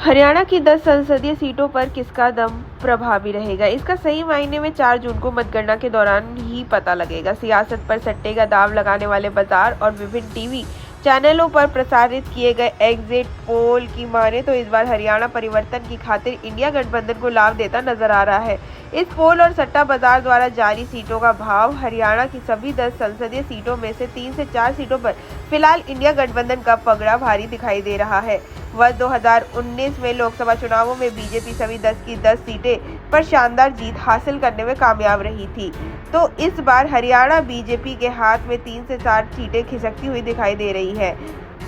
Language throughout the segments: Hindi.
हरियाणा की 10 संसदीय सीटों पर किसका दम प्रभावी रहेगा, इसका सही मायने में 4 जून को मतगणना के दौरान ही पता लगेगा। सियासत पर सट्टे का दांव लगाने वाले बाजार और विभिन्न टीवी चैनलों पर प्रसारित किए गए एग्जिट पोल की माने तो इस बार हरियाणा परिवर्तन की खातिर इंडिया गठबंधन को लाभ देता नजर आ रहा है। इस पोल और सट्टा बाजार द्वारा जारी सीटों का भाव हरियाणा की सभी 10 संसदीय सीटों में से 3 से 4 सीटों पर फिलहाल इंडिया गठबंधन का पगड़ा भारी दिखाई दे रहा है। वर्ष 2019 में लोकसभा चुनावों में बीजेपी सभी 10 की 10 सीटें पर शानदार जीत हासिल करने में कामयाब रही थी, तो इस बार हरियाणा बीजेपी के हाथ में 3 से 4 सीटें खिसकती हुई दिखाई दे रही है।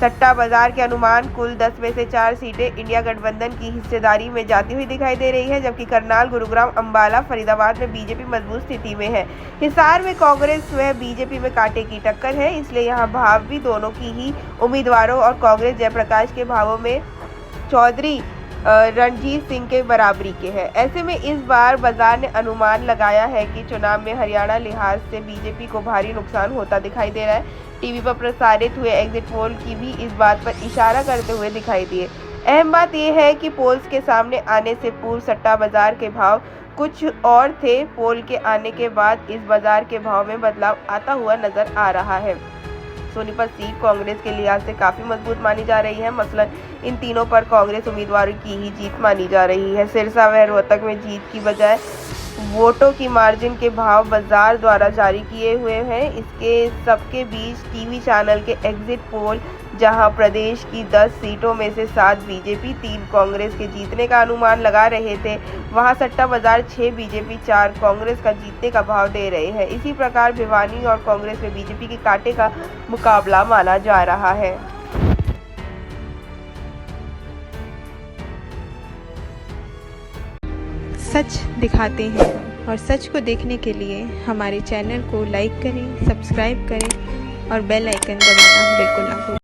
सट्टा बाजार के अनुमान कुल 10 में से 4 सीटें इंडिया गठबंधन की हिस्सेदारी में जाती हुई दिखाई दे रही है, जबकि करनाल, गुरुग्राम, अंबाला, फरीदाबाद में बीजेपी मजबूत स्थिति में है। हिसार में कांग्रेस व बीजेपी में कांटे की टक्कर है, इसलिए यहाँ भाव भी दोनों की ही उम्मीदवारों और कांग्रेस जयप्रकाश के भावों में चौधरी रणजीत सिंह के बराबरी के हैं। ऐसे में इस बार बाजार ने अनुमान लगाया है कि चुनाव में हरियाणा लिहाज से बीजेपी को भारी नुकसान होता दिखाई दे रहा है। टीवी पर प्रसारित हुए एग्जिट पोल की भी इस बात पर इशारा करते हुए दिखाई दिए। अहम बात यह है कि पोल्स के सामने आने से पूर्व सट्टा बाजार के भाव कुछ और थे। पोल के आने के बाद इस बाजार के भाव में बदलाव आता हुआ नजर आ रहा है। सोनीपत सीट कांग्रेस के लिहाज से काफी मजबूत मानी जा रही है। मसलन इन तीनों पर कांग्रेस उम्मीदवारों की ही जीत मानी जा रही है। सिरसा व रोहतक में जीत की बजाय वोटों की मार्जिन के भाव बाजार द्वारा जारी किए हुए हैं। इसके सबके बीच टीवी चैनल के एग्जिट पोल जहां प्रदेश की 10 सीटों में से 7 बीजेपी, 3 कांग्रेस के जीतने का अनुमान लगा रहे थे, वहां सट्टा बाजार 6 बीजेपी, 4 कांग्रेस का जीतने का भाव दे रहे हैं। इसी प्रकार भिवानी और कांग्रेस में बीजेपी के कांटे का मुकाबला माना जा रहा है। सच दिखाते हैं और सच को देखने के लिए हमारे चैनल को लाइक करें, सब्सक्राइब करें और बेल आइकन दबाना बिल्कुल ना भूलें।